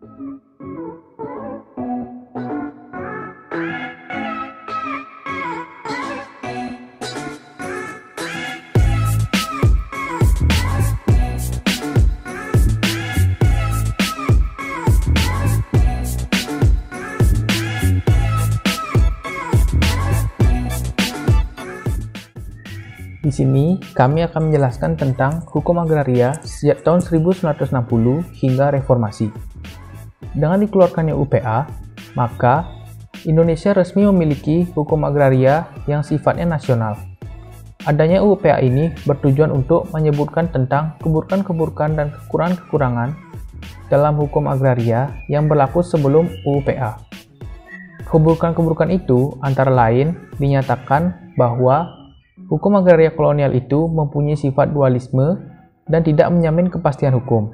Di sini, kami akan menjelaskan tentang hukum agraria sejak tahun 1960 hingga reformasi. Dengan dikeluarkannya UPA, maka Indonesia resmi memiliki hukum agraria yang sifatnya nasional. Adanya UPA ini bertujuan untuk menyebutkan tentang keburukan-keburukan dan kekurangan-kekurangan dalam hukum agraria yang berlaku sebelum UPA. Keburukan-keburukan itu antara lain dinyatakan bahwa hukum agraria kolonial itu mempunyai sifat dualisme dan tidak menjamin kepastian hukum.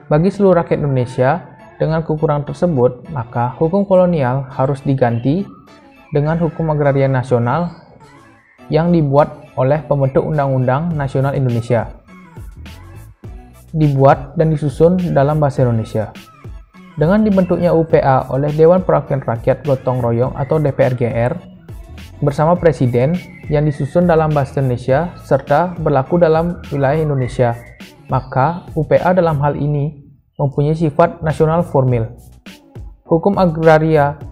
Bagi seluruh rakyat Indonesia, dengan kekurangan tersebut, maka hukum kolonial harus diganti dengan hukum agraria nasional yang dibuat oleh pembentuk Undang-Undang Nasional Indonesia. Dibuat dan disusun dalam bahasa Indonesia. Dengan dibentuknya UPA oleh Dewan Perwakilan Rakyat Gotong Royong atau DPR-GR, bersama Presiden yang disusun dalam bahasa Indonesia serta berlaku dalam wilayah Indonesia, maka UPA dalam hal ini mempunyai sifat nasional formil. Hukum agraria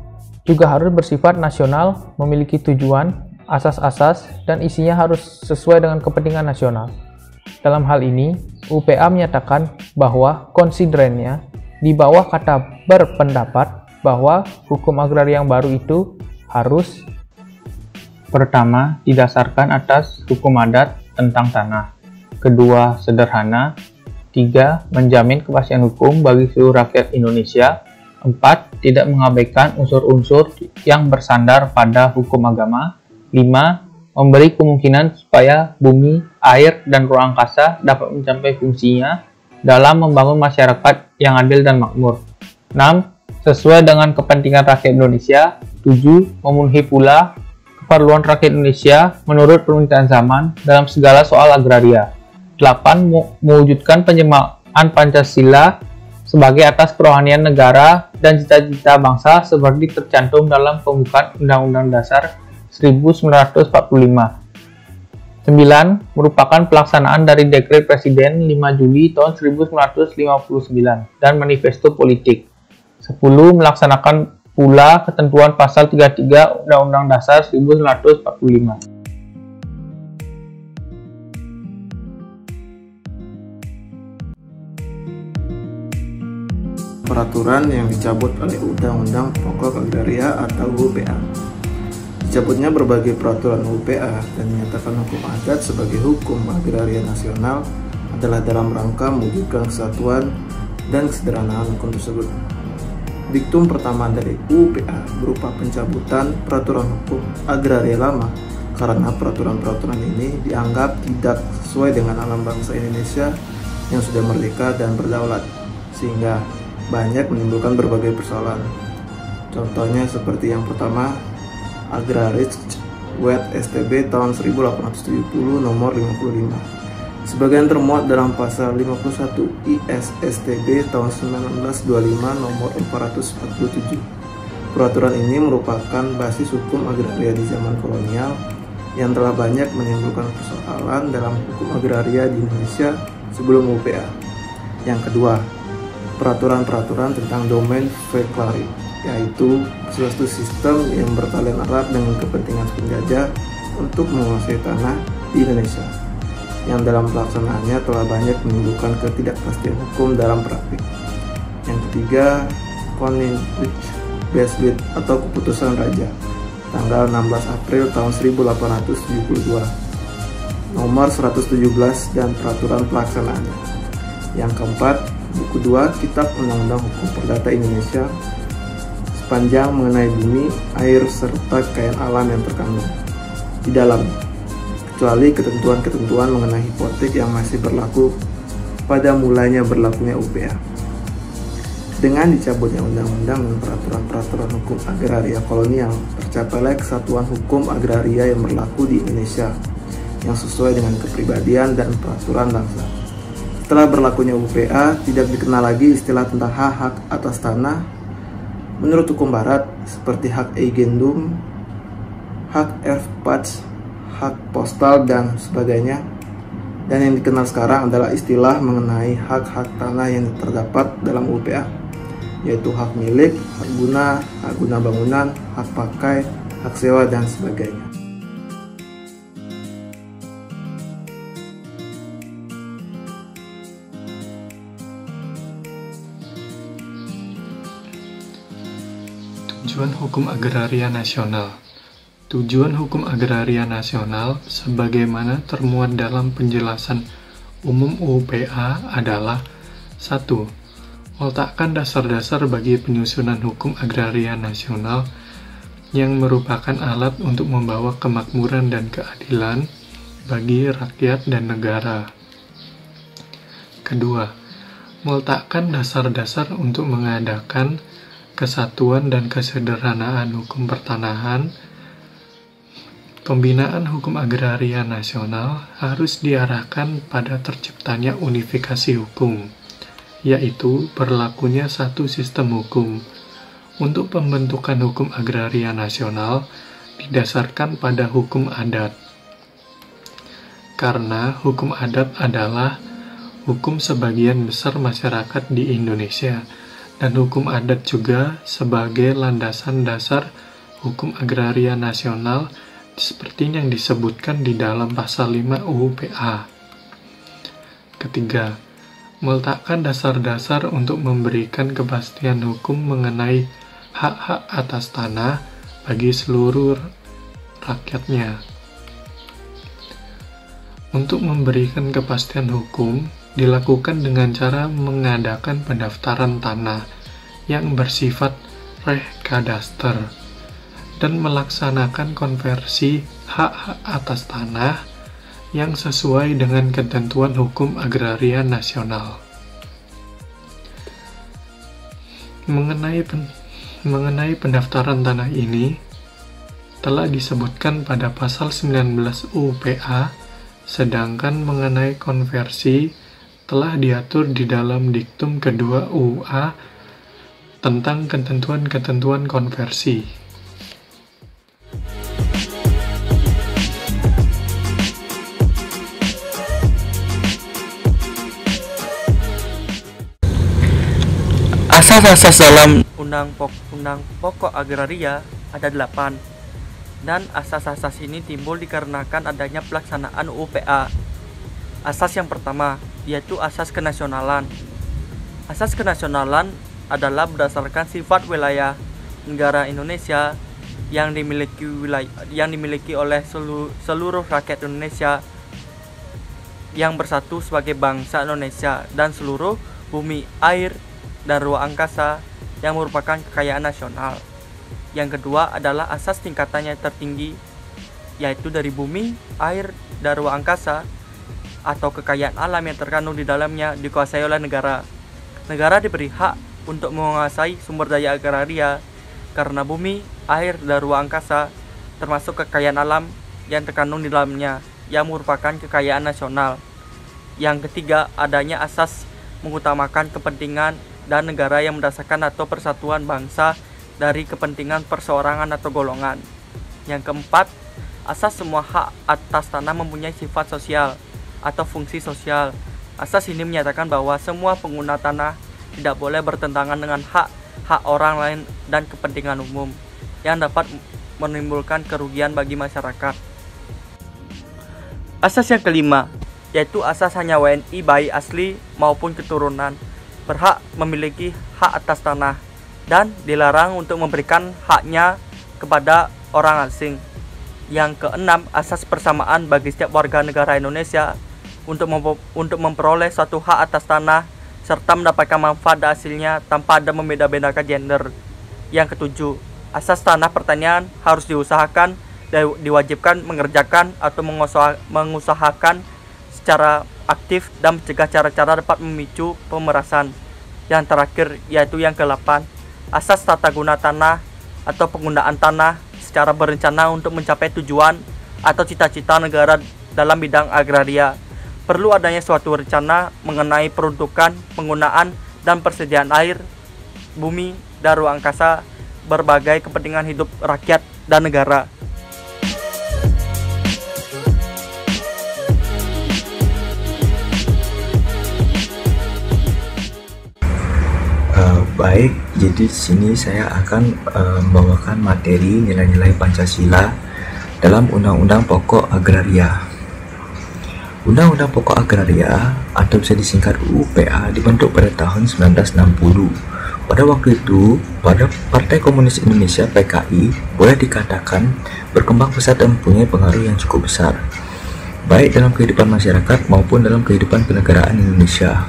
juga harus bersifat nasional, memiliki tujuan, asas-asas, dan isinya harus sesuai dengan kepentingan nasional. Dalam hal ini, UPA menyatakan bahwa konsiderannya di bawah kata berpendapat bahwa hukum agraria yang baru itu harus: pertama, didasarkan atas hukum adat tentang tanah. Kedua, sederhana. Tiga, menjamin kepastian hukum bagi seluruh rakyat Indonesia. Empat, tidak mengabaikan unsur-unsur yang bersandar pada hukum agama. Lima, memberi kemungkinan supaya bumi, air, dan ruang angkasa dapat mencapai fungsinya dalam membangun masyarakat yang adil dan makmur. 6. Sesuai dengan kepentingan rakyat Indonesia. 7. Memenuhi pula keperluan rakyat Indonesia menurut permintaan zaman dalam segala soal agraria. 8. Mewujudkan penyemaan Pancasila sebagai atas kerohanian negara dan cita-cita bangsa seperti tercantum dalam pembukaan Undang-Undang Dasar 1945. 9. Merupakan pelaksanaan dari Dekret Presiden 5 Juli tahun 1959 dan Manifesto Politik. 10. Melaksanakan pula ketentuan pasal 33 Undang-Undang Dasar 1945. Peraturan yang dicabut oleh Undang-Undang Pokok Agraria atau UPA. Dicabutnya berbagai peraturan UPA dan menyatakan hukum adat sebagai hukum agraria nasional adalah dalam rangka mewujudkan kesatuan dan kesederhanaan hukum tersebut. Diktum pertama dari UPA berupa pencabutan peraturan hukum agraria lama karena peraturan-peraturan ini dianggap tidak sesuai dengan alam bangsa Indonesia yang sudah merdeka dan berdaulat, sehingga banyak menimbulkan berbagai persoalan. Contohnya seperti yang pertama, Agraris Wet STB tahun 1870 nomor 55. Sebagian termuat dalam pasal 51 IS STB tahun 1925 nomor 447. Peraturan ini merupakan basis hukum agraria di zaman kolonial yang telah banyak menimbulkan persoalan dalam hukum agraria di Indonesia sebelum UPA. Yang kedua, peraturan-peraturan tentang domain verklari, yaitu suatu sistem yang bertalian erat dengan kepentingan penjajah untuk menguasai tanah di Indonesia, yang dalam pelaksanaannya telah banyak menimbulkan ketidakpastian hukum dalam praktik. Yang ketiga, Koninklijke Besluit atau Keputusan Raja, tanggal 16 April tahun 1872, nomor 117 dan peraturan pelaksanaannya. Yang keempat, Buku 2 Kitab Undang-Undang Hukum Perdata Indonesia sepanjang mengenai bumi, air, serta kekayaan alam yang terkandung di dalamnya, kecuali ketentuan-ketentuan mengenai hipotek yang masih berlaku pada mulanya berlakunya UPA. Dengan dicabutnya undang-undang dan peraturan-peraturan hukum agraria kolonial, tercapailah kesatuan hukum agraria yang berlaku di Indonesia yang sesuai dengan kepribadian dan peraturan bangsa. Setelah berlakunya UPA, tidak dikenal lagi istilah tentang hak-hak atas tanah menurut hukum barat seperti hak eigendom, hak erfpacht, hak postal, dan sebagainya. Dan yang dikenal sekarang adalah istilah mengenai hak-hak tanah yang terdapat dalam UPA, yaitu hak milik, hak guna bangunan, hak pakai, hak sewa, dan sebagainya. Tujuan Hukum Agraria Nasional. Tujuan hukum agraria nasional sebagaimana termuat dalam penjelasan umum UPA adalah 1. Meletakkan dasar-dasar bagi penyusunan hukum agraria nasional yang merupakan alat untuk membawa kemakmuran dan keadilan bagi rakyat dan negara. Kedua, meletakkan dasar-dasar untuk mengadakan kesatuan dan kesederhanaan hukum pertanahan. Pembinaan hukum agraria nasional harus diarahkan pada terciptanya unifikasi hukum, yaitu berlakunya satu sistem hukum. Untuk pembentukan hukum agraria nasional didasarkan pada hukum adat. Karena hukum adat adalah hukum sebagian besar masyarakat di Indonesia, dan hukum adat juga sebagai landasan dasar hukum agraria nasional seperti yang disebutkan di dalam pasal 5 UU PA. Ketiga, meletakkan dasar-dasar untuk memberikan kepastian hukum mengenai hak-hak atas tanah bagi seluruh rakyatnya. Untuk memberikan kepastian hukum dilakukan dengan cara mengadakan pendaftaran tanah yang bersifat rekadaster dan melaksanakan konversi hak-hak atas tanah yang sesuai dengan ketentuan hukum agraria nasional. Mengenai pendaftaran tanah ini telah disebutkan pada pasal 19 UPA, sedangkan mengenai konversi telah diatur di dalam diktum kedua UA tentang ketentuan-ketentuan konversi. Asas-asas dalam Undang Pokok Agraria ada 8, dan asas-asas ini timbul dikarenakan adanya pelaksanaan UPA. Asas yang pertama yaitu asas kenasionalan. Asas kenasionalan adalah berdasarkan sifat wilayah negara Indonesia yang dimiliki oleh seluruh rakyat Indonesia yang bersatu sebagai bangsa Indonesia, dan seluruh bumi, air, dan ruang angkasa yang merupakan kekayaan nasional. Yang kedua adalah asas tingkatannya tertinggi, yaitu dari bumi, air, dan ruang angkasa atau kekayaan alam yang terkandung di dalamnya dikuasai oleh negara. Negara diberi hak untuk menguasai sumber daya agraria karena bumi, air, dan ruang angkasa termasuk kekayaan alam yang terkandung di dalamnya yang merupakan kekayaan nasional. Yang ketiga, adanya asas mengutamakan kepentingan dan negara yang mendasarkan atau persatuan bangsa dari kepentingan perseorangan atau golongan. Yang keempat, asas semua hak atas tanah mempunyai sifat sosial atau fungsi sosial. Asas ini menyatakan bahwa semua pengguna tanah tidak boleh bertentangan dengan hak orang lain dan kepentingan umum yang dapat menimbulkan kerugian bagi masyarakat. Asas yang kelima yaitu asas hanya WNI baik asli maupun keturunan berhak memiliki hak atas tanah dan dilarang untuk memberikan haknya kepada orang asing. Yang keenam, asas persamaan bagi setiap warga negara Indonesia untuk memperoleh suatu hak atas tanah serta mendapatkan manfaat hasilnya tanpa ada membeda-bedakan gender. Yang ketujuh, asas tanah pertanian harus diusahakan dan diwajibkan mengerjakan atau mengusahakan secara aktif dan mencegah cara-cara dapat memicu pemerasan. Yang terakhir yaitu yang ke-8, asas tata guna tanah atau penggunaan tanah secara berencana untuk mencapai tujuan atau cita-cita negara dalam bidang agraria. perlu adanya suatu rencana mengenai peruntukan, penggunaan, dan persediaan air, bumi, dan ruang angkasa berbagai kepentingan hidup rakyat dan negara. Baik, jadi di sini saya akan membawakan materi nilai-nilai Pancasila dalam Undang-Undang Pokok Agraria. Undang-Undang Pokok Agraria atau bisa disingkat UU-PA dibentuk pada tahun 1960. Pada waktu itu, pada Partai Komunis Indonesia (PKI) boleh dikatakan berkembang pesat dan mempunyai pengaruh yang cukup besar, baik dalam kehidupan masyarakat maupun dalam kehidupan kenegaraan Indonesia.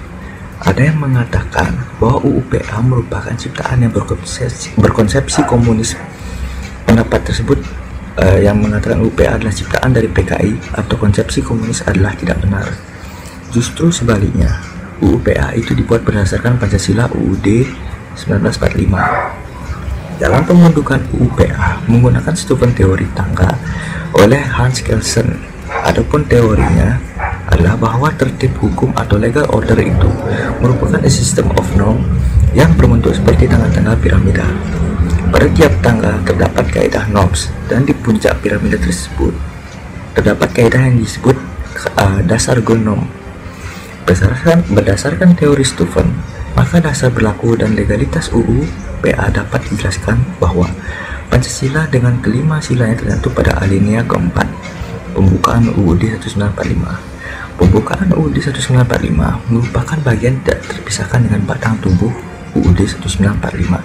Ada yang mengatakan bahwa UU-PA merupakan ciptaan yang berkonsepsi komunis. Pendapat tersebut yang mengatakan UU-PA adalah ciptaan dari PKI atau konsepsi komunis adalah tidak benar. Justru sebaliknya, UU-PA itu dibuat berdasarkan Pancasila UUD 1945. Dalam pembentukan UU-PA menggunakan Stephen teori tangga oleh Hans Kelsen. Adapun teorinya adalah bahwa tertib hukum atau legal order itu merupakan a system of norm yang berbentuk seperti tangga-tangga piramida. Pada tiap tangga terdapat kaidah norms, dan di puncak piramida tersebut terdapat kaidah yang disebut dasar gonom. Berdasarkan teori Stephen, maka dasar berlaku dan legalitas UU-PA dapat dijelaskan bahwa Pancasila dengan kelima silanya tercantum pada alinea keempat pembukaan UUD 1945. Pembukaan UUD 1945 merupakan bagian tidak terpisahkan dengan batang tubuh UUD 1945,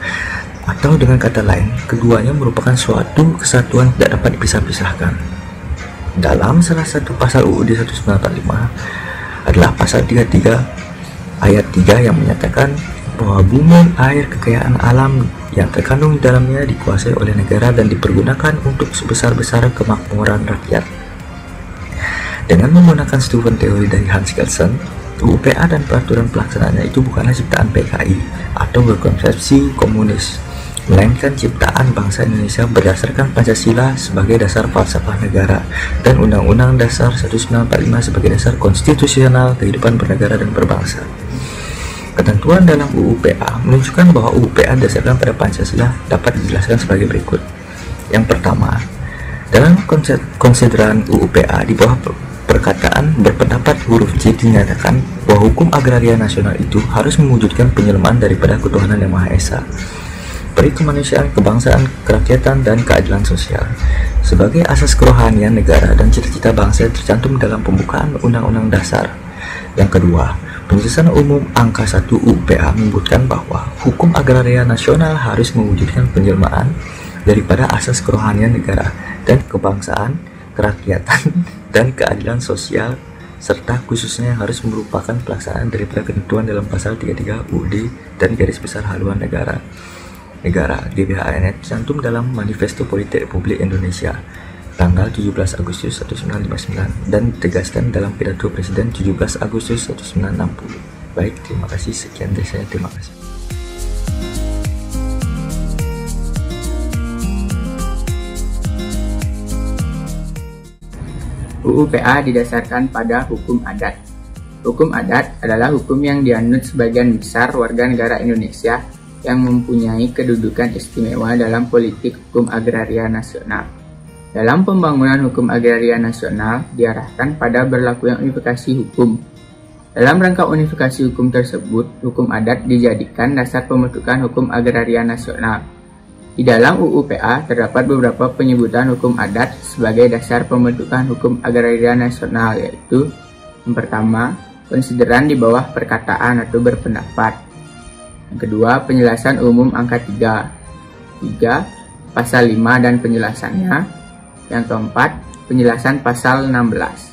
atau dengan kata lain, keduanya merupakan suatu kesatuan tidak dapat dipisah-pisahkan. Dalam salah satu pasal UUD 1945 adalah pasal 33 ayat 3 yang menyatakan bahwa bumi, air, kekayaan alam yang terkandung di dalamnya dikuasai oleh negara dan dipergunakan untuk sebesar-besar kemakmuran rakyat. Dengan menggunakan Stephen teori dari Hans Kelsen, UU-PA dan peraturan pelaksanaannya itu bukanlah ciptaan PKI atau berkonsepsi komunis, melainkan ciptaan bangsa Indonesia berdasarkan Pancasila sebagai dasar falsafah negara dan Undang-Undang Dasar 1945 sebagai dasar konstitusional kehidupan bernegara dan berbangsa. Ketentuan dalam UU-PA menunjukkan bahwa UU-PA didasarkan pada Pancasila dapat dijelaskan sebagai berikut. Yang pertama, dalam konsideran UU-PA di bawah perkataan berpendapat huruf C dinyatakan bahwa hukum agraria nasional itu harus mewujudkan penyelesaian daripada ketuhanan yang Maha Esa, peri kemanusiaan, kebangsaan, kerakyatan, dan keadilan sosial sebagai asas kerohanian negara dan cita-cita bangsa yang tercantum dalam pembukaan Undang-Undang Dasar. Yang kedua, penjelasan umum angka 1 UU-PA menyebutkan bahwa hukum agraria nasional harus mewujudkan penjelmaan daripada asas kerohanian negara dan kebangsaan, kerakyatan, dan keadilan sosial, serta khususnya yang harus merupakan pelaksanaan daripada ketentuan dalam pasal 33 UUD dan garis besar haluan negara GBHN tercantum dalam Manifesto Politik Republik Indonesia tanggal 17 Agustus 1959 dan ditegaskan dalam pidato Presiden 17 Agustus 1960. Baik, terima kasih. Sekian dari saya. Terima kasih. UU-PA didasarkan pada hukum adat. Hukum adat adalah hukum yang dianut sebagian besar warga negara Indonesia yang mempunyai kedudukan istimewa dalam politik hukum agraria nasional. Dalam pembangunan hukum agraria nasional diarahkan pada berlakunya unifikasi hukum. Dalam rangka unifikasi hukum tersebut, hukum adat dijadikan dasar pembentukan hukum agraria nasional. Di dalam UU-PA terdapat beberapa penyebutan hukum adat sebagai dasar pembentukan hukum agraria nasional, yaitu yang pertama, konsideran di bawah perkataan atau berpendapat. Yang kedua, penjelasan umum angka 3. 3. Pasal 5 dan penjelasannya. Yang keempat, penjelasan pasal 16.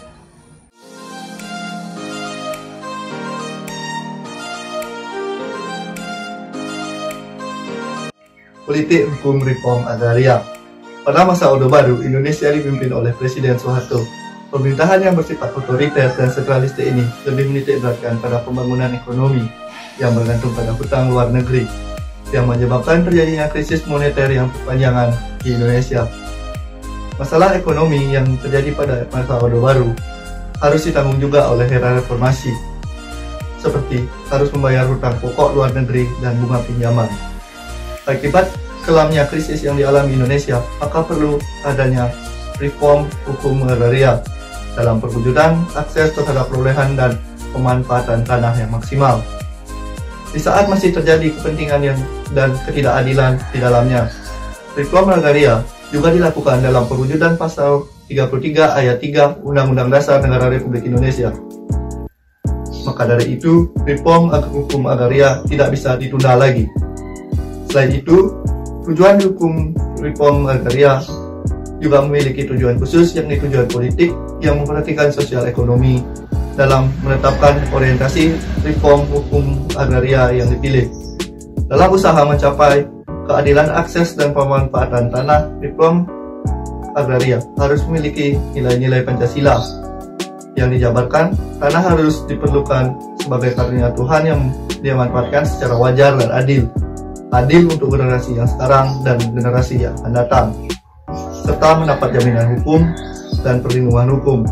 Politik hukum reform agraria. Pada masa Orde Baru, Indonesia dipimpin oleh Presiden Soeharto. Pemerintahan yang bersifat otoriter dan sentralistik ini lebih menitik beratkan pada pembangunan ekonomi yang bergantung pada hutang luar negeri, yang menyebabkan terjadinya krisis moneter yang berkepanjangan di Indonesia. Masalah ekonomi yang terjadi pada masa Orde Baru harus ditanggung juga oleh era reformasi, seperti harus membayar hutang pokok luar negeri dan bunga pinjaman. Akibat kelamnya krisis yang dialami Indonesia, maka perlu adanya reform hukum agraria dalam perwujudan akses terhadap perolehan dan pemanfaatan tanah yang maksimal. Di saat masih terjadi kepentingan dan ketidakadilan di dalamnya, reform agraria juga dilakukan dalam perwujudan pasal 33 ayat 3 Undang-Undang Dasar Negara Republik Indonesia. Maka dari itu, reform hukum agraria tidak bisa ditunda lagi. Selain itu, tujuan hukum reform agraria juga memiliki tujuan khusus, yakni tujuan politik yang memperhatikan sosial ekonomi dalam menetapkan orientasi reform hukum agraria yang dipilih. Dalam usaha mencapai keadilan akses dan pemanfaatan tanah, reform agraria harus memiliki nilai-nilai Pancasila yang dijabarkan. Tanah harus diperlukan sebagai karunia Tuhan yang dimanfaatkan secara wajar dan adil untuk generasi yang sekarang dan generasi yang akan datang, serta mendapat jaminan hukum dan perlindungan hukum.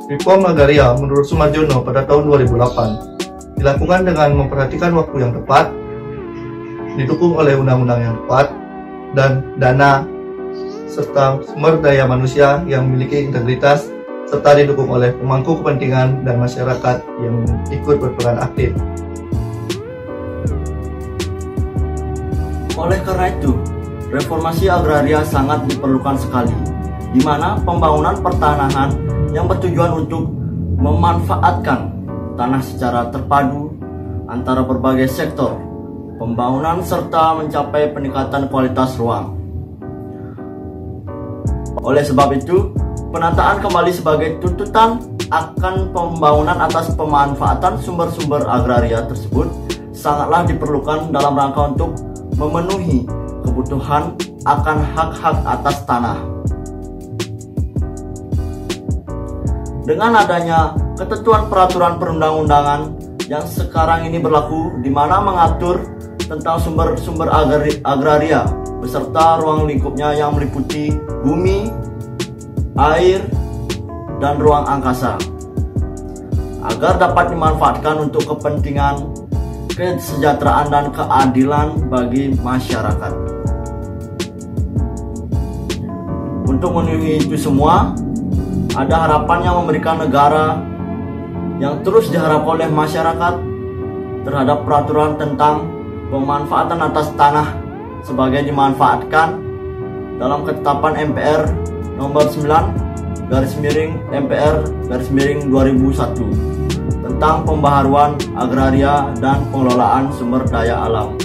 Reform agraria menurut Sumarjono pada tahun 2008 dilakukan dengan memperhatikan waktu yang tepat, didukung oleh undang-undang yang tepat, dan dana serta sumber daya manusia yang memiliki integritas, serta didukung oleh pemangku kepentingan dan masyarakat yang ikut berperan aktif. Oleh karena itu, reformasi agraria sangat diperlukan sekali, di mana pembangunan pertanahan yang bertujuan untuk memanfaatkan tanah secara terpadu antara berbagai sektor pembangunan serta mencapai peningkatan kualitas ruang. Oleh sebab itu, penataan kembali sebagai tuntutan akan pembangunan atas pemanfaatan sumber-sumber agraria tersebut sangatlah diperlukan dalam rangka untuk memenuhi kebutuhan akan hak-hak atas tanah. Dengan adanya ketentuan peraturan perundang-undangan yang sekarang ini berlaku, di mana mengatur tentang sumber-sumber agraria beserta ruang lingkupnya yang meliputi bumi, air, dan ruang angkasa, agar dapat dimanfaatkan untuk kepentingan kesejahteraan dan keadilan bagi masyarakat. Untuk memenuhi itu semua, ada harapan yang memberikan negara yang terus diharapkan oleh masyarakat terhadap peraturan tentang pemanfaatan atas tanah sebagai dimanfaatkan dalam ketetapan MPR nomor 9/MPR/2001 tentang pembaharuan agraria dan pengelolaan sumber daya alam.